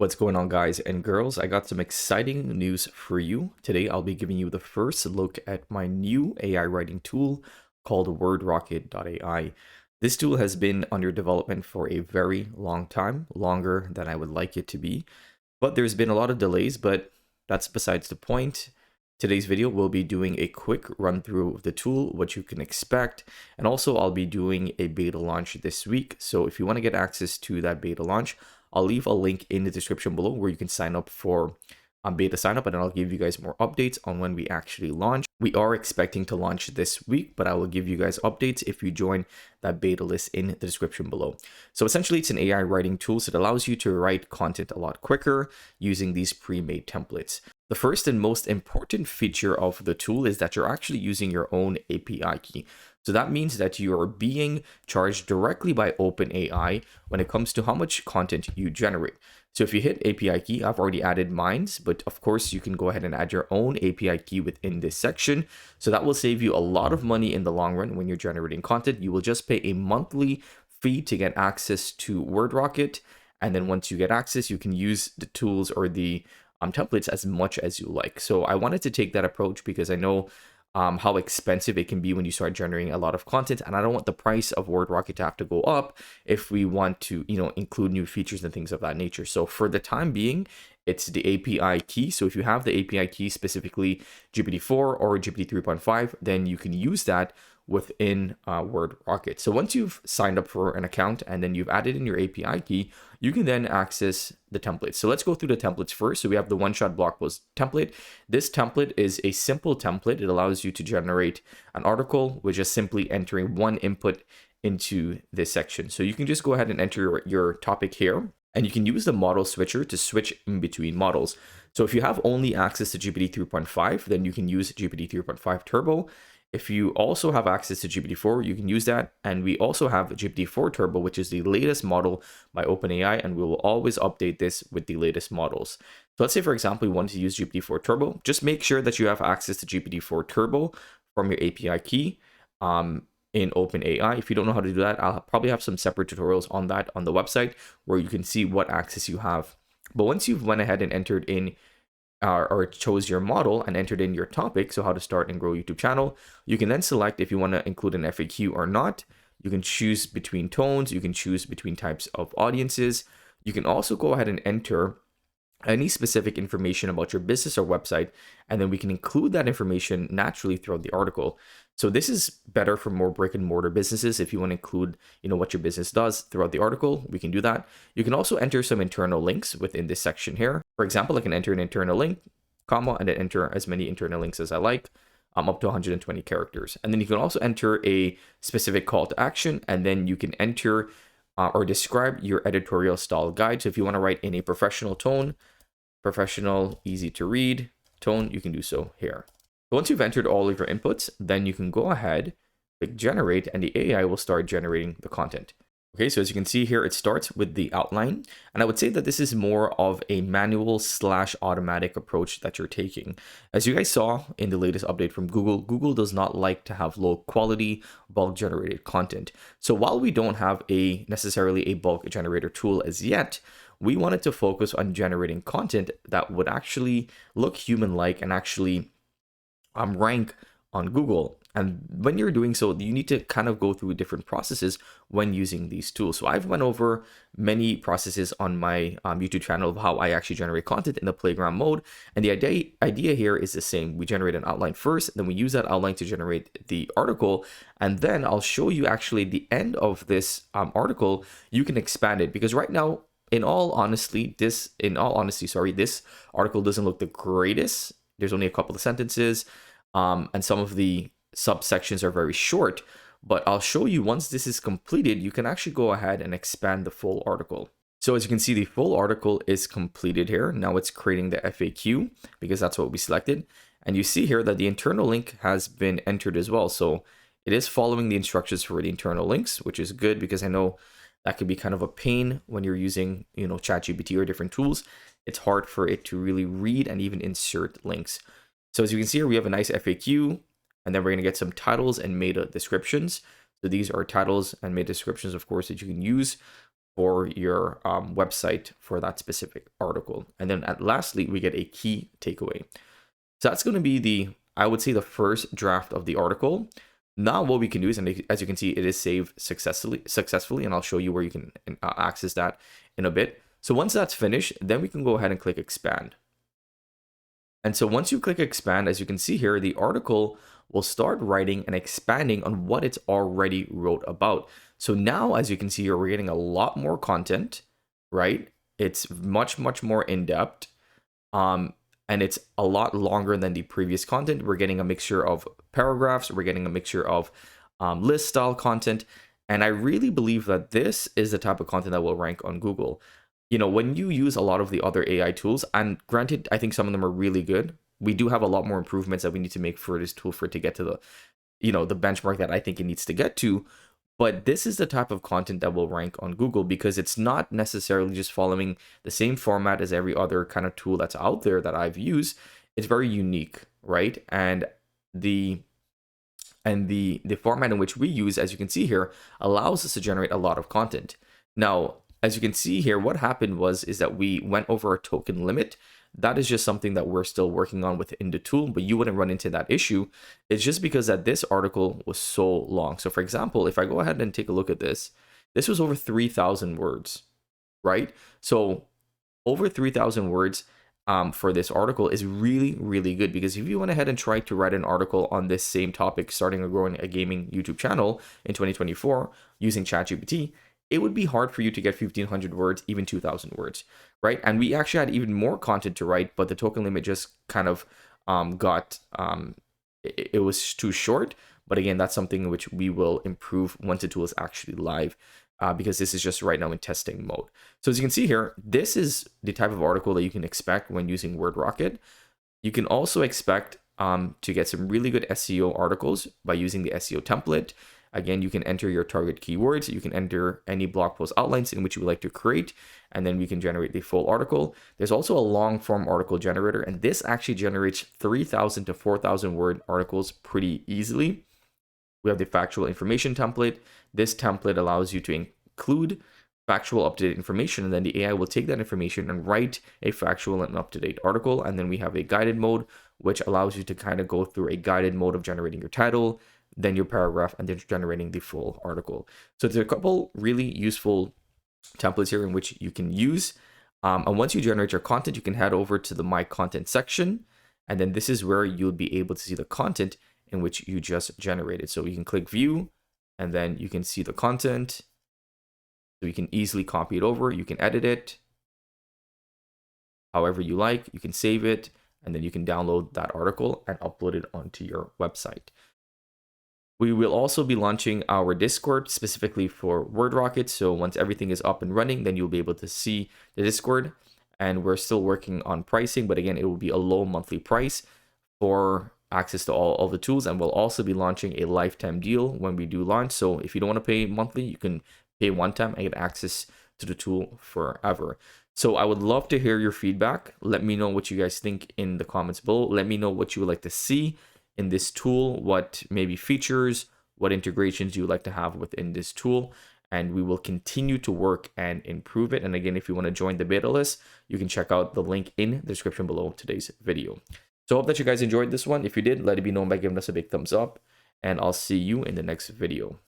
What's going on, guys and girls? I got some exciting news for you. Today, I'll be giving you the first look at my new AI writing tool called WordRocket AI. This tool has been under development for a very long time, longer than I would like it to be. But there's been a lot of delays, but that's besides the point. Today's video, we'll be doing a quick run through of the tool, what you can expect, and also I'll be doing a beta launch this week. So if you want to get access to that beta launch, I'll leave a link in the description below where you can sign up for beta sign up, and then I'll give you guys more updates on when we actually launch. We are expecting to launch this week, but I will give you guys updates if you join that beta list in the description below. So essentially, it's an AI writing tool, so it allows you to write content a lot quicker using these pre-made templates. The first and most important feature of the tool is that you're actually using your own API key. So that means that you are being charged directly by OpenAI when it comes to how much content you generate. So if you hit API key, I've already added mine, but of course you can go ahead and add your own API key within this section. So that will save you a lot of money in the long run when you're generating content. You will just pay a monthly fee to get access to WordRocket. And then once you get access, you can use the tools or the templates as much as you like. So I wanted to take that approach because I know how expensive it can be when you start generating a lot of content, and I don't want the price of WordRocket to have to go up if we want to, include new features and things of that nature. So for the time being, it's the API key. So if you have the API key, specifically GPT-4 or GPT 3.5, then you can use that within WordRocket. So once you've signed up for an account and then you've added in your API key, you can then access the templates. So let's go through the templates first. So we have the one-shot blog post template. This template is a simple template. It allows you to generate an article with just simply entering one input into this section. So you can just go ahead and enter your topic here, and you can use the model switcher to switch in between models. So if you have only access to GPT 3.5, then you can use GPT 3.5 Turbo. If you also have access to GPT-4, you can use that. And we also have GPT-4 Turbo, which is the latest model by OpenAI, and we will always update this with the latest models. So let's say, for example, you want to use GPT-4 Turbo. Just make sure that you have access to GPT-4 Turbo from your API key in OpenAI. If you don't know how to do that, I'll probably have some separate tutorials on that on the website where you can see what access you have. But once you've went ahead and entered in or chose your model and entered in your topic, so how to start and grow a YouTube channel, you can then select if you want to include an FAQ or not. You can choose between tones, you can choose between types of audiences. You can also go ahead and enter any specific information about your business or website, and then we can include that information naturally throughout the article. So this is better for more brick and mortar businesses. If you want to include, what your business does throughout the article, we can do that. You can also enter some internal links within this section here. For example, I can enter an internal link, comma, and then enter as many internal links as I like, up to 120 characters. And then you can also enter a specific call to action, and then you can enter or describe your editorial style guide. So if you want to write in a professional tone, professional, easy to read tone, you can do so here. Once you've entered all of your inputs, then you can go ahead, click generate, and the AI will start generating the content. Okay, so as you can see here, it starts with the outline, and I would say that this is more of a manual / automatic approach that you're taking. As you guys saw in the latest update from Google, Google does not like to have low quality bulk generated content. So while we don't have necessarily a bulk generator tool as yet, we wanted to focus on generating content that would actually look human-like and actually rank on Google. And when you're doing so, you need to kind of go through different processes when using these tools. So I've went over many processes on my YouTube channel of how I actually generate content in the playground mode. And the idea here is the same. We generate an outline first, then we use that outline to generate the article. And then I'll show you actually the end of this article, you can expand it, because right now, in all honesty, this article doesn't look the greatest. There's only a couple of sentences, and some of the subsections are very short, but I'll show you once this is completed, you can actually go ahead and expand the full article. So as you can see, the full article is completed here. Now it's creating the FAQ because that's what we selected. And you see here that the internal link has been entered as well. So it is following the instructions for the internal links, which is good because I know that could be kind of a pain when you're using, ChatGPT or different tools. It's hard for it to really read and even insert links. So as you can see here, we have a nice FAQ, and then we're going to get some titles and meta descriptions. So these are titles and meta descriptions, of course, that you can use for your website for that specific article. And then lastly, we get a key takeaway. So that's going to be I would say the first draft of the article. Now what we can do is, and as you can see, it is saved successfully, and I'll show you where you can access that in a bit. So once that's finished, then we can go ahead and click expand. And so once you click expand, as you can see here, the article will start writing and expanding on what it's already wrote about. So now, as you can see here, we're getting a lot more content, right? It's much more in depth. And it's a lot longer than the previous content. We're getting a mixture of paragraphs. We're getting a mixture of list style content. And I really believe that this is the type of content that will rank on Google. You know, when you use a lot of the other AI tools, and granted, I think some of them are really good. We do have a lot more improvements that we need to make for this tool for it to get to the, the benchmark that I think it needs to get to. But this is the type of content that will rank on Google because it's not necessarily just following the same format as every other kind of tool that's out there that I've used. It's very unique, right? And the format in which we use, as you can see here, allows us to generate a lot of content. Now, as you can see here, what happened is that we went over a token limit. That is just something that we're still working on within the tool, but you wouldn't run into that issue. It's just because that this article was so long. So for example, if I go ahead and take a look at this was over 3,000 words, right? So over 3,000 words for this article is really good, because if you went ahead and tried to write an article on this same topic, starting or growing a gaming YouTube channel in 2024 using ChatGPT, it would be hard for you to get 1,500 words, even 2,000 words, right? And we actually had even more content to write, but the token limit just kind of it was too short. But again, that's something which we will improve once the tool is actually live, because this is just right now in testing mode. So as you can see here, this is the type of article that you can expect when using WordRocket. You can also expect to get some really good SEO articles by using the SEO template. Again, you can enter your target keywords. You can enter any blog post outlines in which you would like to create, and then we can generate the full article. There's also a long form article generator, and this actually generates 3,000 to 4,000 word articles pretty easily. We have the factual information template. This template allows you to include factual up-to-date information, and then the AI will take that information and write a factual and up-to-date article. And then we have a guided mode, which allows you to kind of go through a guided mode of generating your title, then your paragraph, and then generating the full article. So there's a couple really useful templates here in which you can use. And once you generate your content, you can head over to the My Content section. And then this is where you'll be able to see the content in which you just generated. So you can click view, and then you can see the content. So you can easily copy it over. You can edit it however you like. You can save it, and then you can download that article and upload it onto your website. We will also be launching our Discord specifically for WordRocket. So once everything is up and running, then you'll be able to see the Discord. And we're still working on pricing, but again, it will be a low monthly price for access to all the tools. And we'll also be launching a lifetime deal when we do launch. So if you don't want to pay monthly, you can pay one time and get access to the tool forever. So I would love to hear your feedback. Let me know what you guys think in the comments below. Let me know what you would like to see in this tool, what maybe features, what integrations you would like to have within this tool, and we will continue to work and improve it. And again, if you want to join the beta list, you can check out the link in the description below today's video. So I hope that you guys enjoyed this one. If you did, let it be known by giving us a big thumbs up, and I'll see you in the next video.